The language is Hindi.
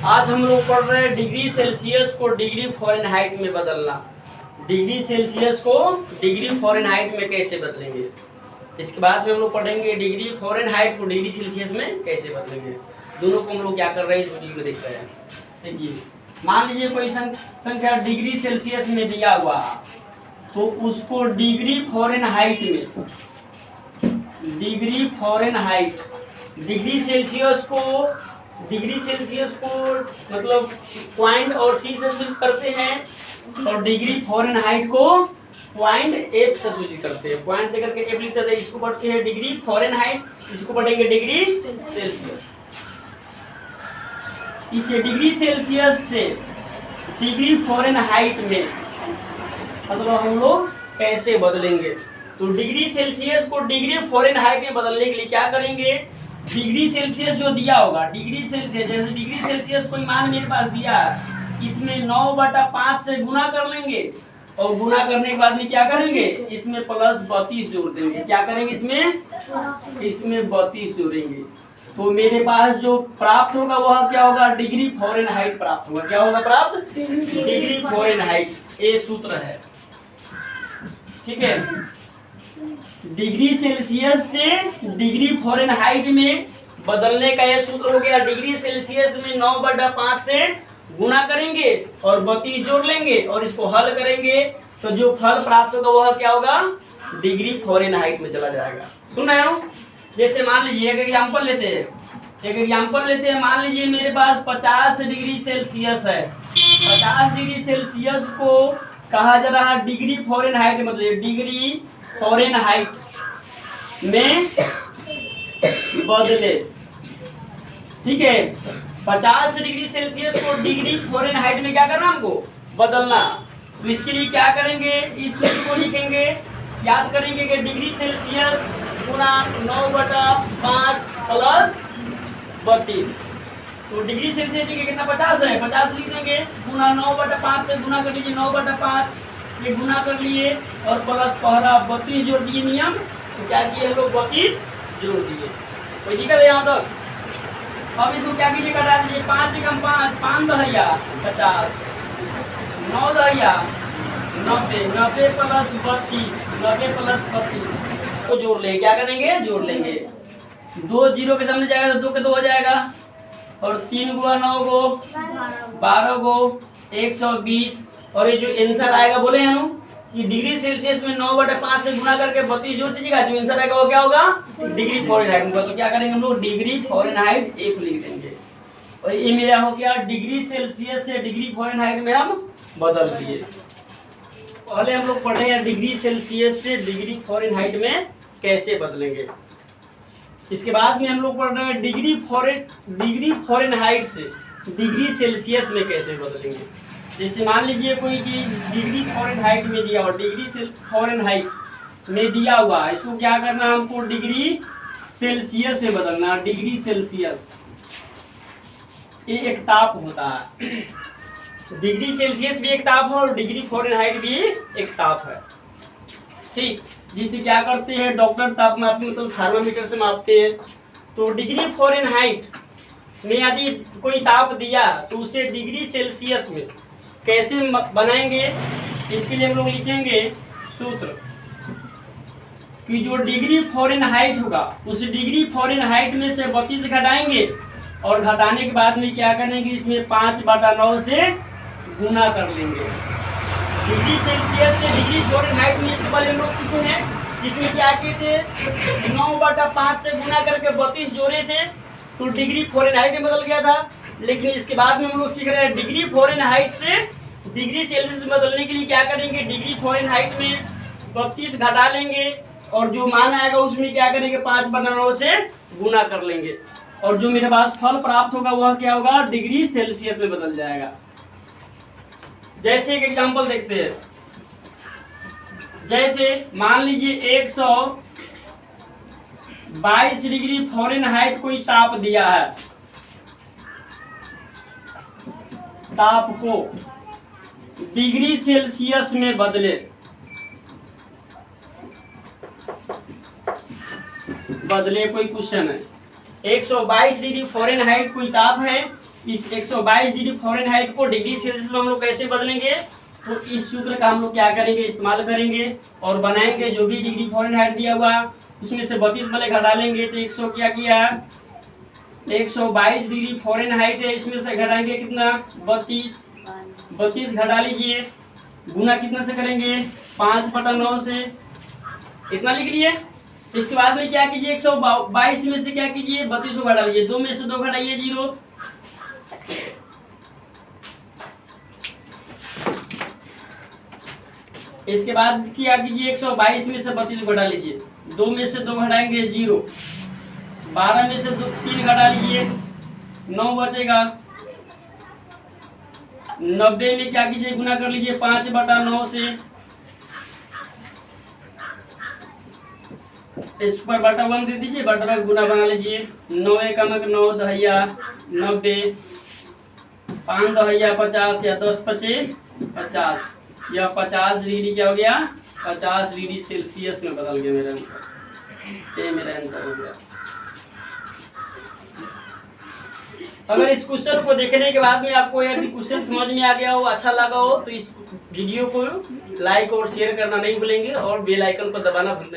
आज हम लोग पढ़ रहे हैं डिग्री सेल्सियस को डिग्री फ़ारेनहाइट में बदलना। डिग्री सेल्सियस को डिग्री फ़ारेनहाइट में कैसे बदलेंगे। इसके बाद में हम लोग पढ़ेंगे डिग्री फ़ारेनहाइट को डिग्री सेल्सियस में कैसे बदलेंगे। दोनों को हम लोग क्या कर रहे हैं इस वीडियो में देख रहे हैं। देखिए, मान लीजिए कोई संख्या डिग्री सेल्सियस में दिया हुआ तो उसको डिग्री फ़ारेनहाइट में, डिग्री फ़ारेनहाइट, डिग्री सेल्सियस को मतलब पॉइंट और सी से सूचित करते हैं और डिग्री फ़ारेनहाइट को पॉइंट एफ से सूचित करते हैं। पॉइंट देकर के एफ लिखते हैं, इसको पढ़ते हैं डिग्री फ़ारेनहाइट, इसको पढ़ेंगे डिग्री सेल्सियस। इसे डिग्री सेल्सियस से डिग्री फ़ारेनहाइट में मतलब हम लोग कैसे बदलेंगे। तो डिग्री सेल्सियस को डिग्री फ़ारेनहाइट में बदलने के लिए क्या करेंगे, डिग्री सेल्सियस जो दिया होगा, डिग्री सेल्सियस जैसे डिग्री सेल्सियस कोई मान मेरे पास दिया है, इसमें 9/5 से गुना कर लेंगे और गुना करने के बाद में क्या करेंगे, इसमें प्लस 32 जोड़ देंगे। क्या करेंगे, इसमें 32 जोड़ेंगे तो मेरे पास जो प्राप्त होगा वह क्या होगा, डिग्री फ़ारेनहाइट प्राप्त होगा। क्या होगा प्राप्त, डिग्री फ़ारेनहाइट। ये सूत्र है, ठीक है। डिग्री सेल्सियस से डिग्री फ़ारेनहाइट में बदलने का यह सूत्र हो गया। डिग्री सेल्सियस में 9/5 से गुना करेंगे और 32 जोड़ लेंगे और इसको हल करेंगे तो जो फल प्राप्त होगा वह क्या होगा, डिग्री फ़ारेनहाइट में चला जाएगा। सुन रहे हो। जैसे मान लीजिए एक एग्जाम्पल लेते हैं, मान लीजिए मेरे पास 50 डिग्री सेल्सियस है। 50 डिग्री सेल्सियस को कहा जा रहा है डिग्री फ़ारेनहाइट मतलब डिग्री फ़ारेनहाइट में बदले, ठीक है। 50 डिग्री सेल्सियस को डिग्री फ़ारेनहाइट में क्या करना, हमको बदलना। तो इसके लिए क्या करेंगे, इस सूत्र को लिखेंगे, याद करेंगे कि डिग्री सेल्सियस गुना 9/5 प्लस 32। तो डिग्री सेल्सियस की कितना 50 है, 50 लिख देंगे गुना 9/5 से गुना कर लीजिए, 9/5 से गुना कर लिए और प्लस पहला 32 जोड़ दिए नियम। तो क्या किए हम लोग, 32 जोड़ दिए। कोई दिक्कत है यहाँ तक। अब इसको क्या कीजिए, कटा दीजिए। 5 से कम 5, 5 दहिया 50, 9 दहिया 90, 90 प्लस 32, 90 प्लस 32 को जोड़ लेंगे। क्या करेंगे, जोड़ लेंगे। 2 जीरो के सामने जाएगा तो 2 के 2 हो जाएगा और 3 गुआ 9 गो 12 गो 120। और ये जो आंसर आएगा बोले हैं हम कि डिग्री सेल्सियस में 9/5 से गुना करके 32 जोड़ दीजिएगा, जो आंसर आएगा वो क्या होगा, डिग्री फ़ारेनहाइट होगा। तो क्या करेंगे हम लोग, डिग्री फ़ारेनहाइट एक लिख देंगे और ये मेरा हो गया डिग्री सेल्सियस से डिग्री फ़ारेनहाइट में हम बदल दिए। पहले हम लोग पढ़े हैं डिग्री सेल्सियस से डिग्री फ़ारेनहाइट में कैसे बदलेंगे। इसके बाद में हम लोग पढ़ रहे हैं डिग्री फ़ारेनहाइट से डिग्री सेल्सियस में कैसे बदलेंगे। जैसे मान लीजिए कोई चीज़ डिग्री फ़ारेनहाइट में दिया हुआ, डिग्री फ़ारेनहाइट में दिया हुआ, इसको क्या करना, हमको डिग्री सेल्सियस में बदलना। डिग्री सेल्सियस ये एक ताप होता है, डिग्री सेल्सियस भी एक ताप है और डिग्री फ़ारेनहाइट भी एक ताप है, ठीक। जिसे क्या करते हैं डॉक्टर ताप मापते मतलब थर्मामीटर से मापते हैं। तो डिग्री फ़ारेनहाइट में यदि कोई ताप दिया तो उसे डिग्री सेल्सियस में कैसे बनाएंगे, इसके लिए हम लोग लिखेंगे सूत्र कि जो डिग्री फ़ारेनहाइट होगा उस डिग्री फ़ारेनहाइट में से 32 घटाएंगे और घटाने के बाद में क्या करेंगे, इसमें 5/9 से गुना कर लेंगे। डिग्री सेल्सियस से डिग्री फ़ारेनहाइट में इसके पहले हम लोग सीखे हैं, इसमें क्या किए थे, 9/5 से गुना करके 32 जोड़े थे तो डिग्री फ़ारेनहाइट में बदल गया था। लेकिन इसके बाद में हम लोग सीख रहे हैं डिग्री फ़ारेनहाइट से डिग्री सेल्सियस में बदलने के लिए क्या करेंगे, डिग्री फ़ारेनहाइट में 32 घटा लेंगे और जो मान आएगा उसमें क्या करेंगे, 5/9 से गुना कर लेंगे और जो मेरे पास फल प्राप्त होगा वह क्या होगा, डिग्री सेल्सियस में बदल जाएगा। जैसे एक एग्जांपल देखते हैं, जैसे मान लीजिए 122 डिग्री फ़ारेनहाइट कोई ताप दिया है, ताप को डिग्री सेल्सियस में बदले, कोई क्वेश्चन है। 122 डिग्री फ़ारेनहाइट कोई ताप है। इस 122 डिग्री फ़ारेनहाइट को डिग्री सेल्सियस में हम लोग कैसे बदलेंगे, तो इस सूत्र का हम लोग क्या करेंगे, इस्तेमाल करेंगे और बनाएंगे। जो भी डिग्री फ़ारेनहाइट दिया हुआ उसमें से 32 वाले घटा लेंगे, तो 100 क्या किया 122 डिग्री फ़ारेनहाइट है, इसमें से घटाएंगे कितना 32 घटा लीजिए, गुना कितना से करेंगे 5/9 से, इतना लिख लिए। इसके बाद में क्या कीजिए 122 में से क्या कीजिए 32 को घटा लीजिए, 2 में से 2 घटाइए 0। इसके बाद क्या कीजिए 122 में से 32 को घटा लीजिए, 2 में से 2 घटाएंगे 0, 12 में से 3 घटा लीजिए 9 बचेगा। 90 में क्या कीजिए गुना कर लीजिए 5/9 से, इस पर बटा 1 दे दीजिए, बटा का गुना बना लीजिए। 9 एकमक 9 दहैया 90, 5 दहैया 50 या 10 पचे 50, या 50 डिग्री क्या हो गया 50 डिग्री सेल्सियस में बदल गया मेरा आंसर। ये मेरा आंसर हो गया। अगर इस क्वेश्चन को देखने के बाद में आपको यदि क्वेश्चन समझ में आ गया हो, अच्छा लगा हो, तो इस वीडियो को लाइक और शेयर करना नहीं भूलेंगे और बेल आइकन को दबाना भूलेंगे।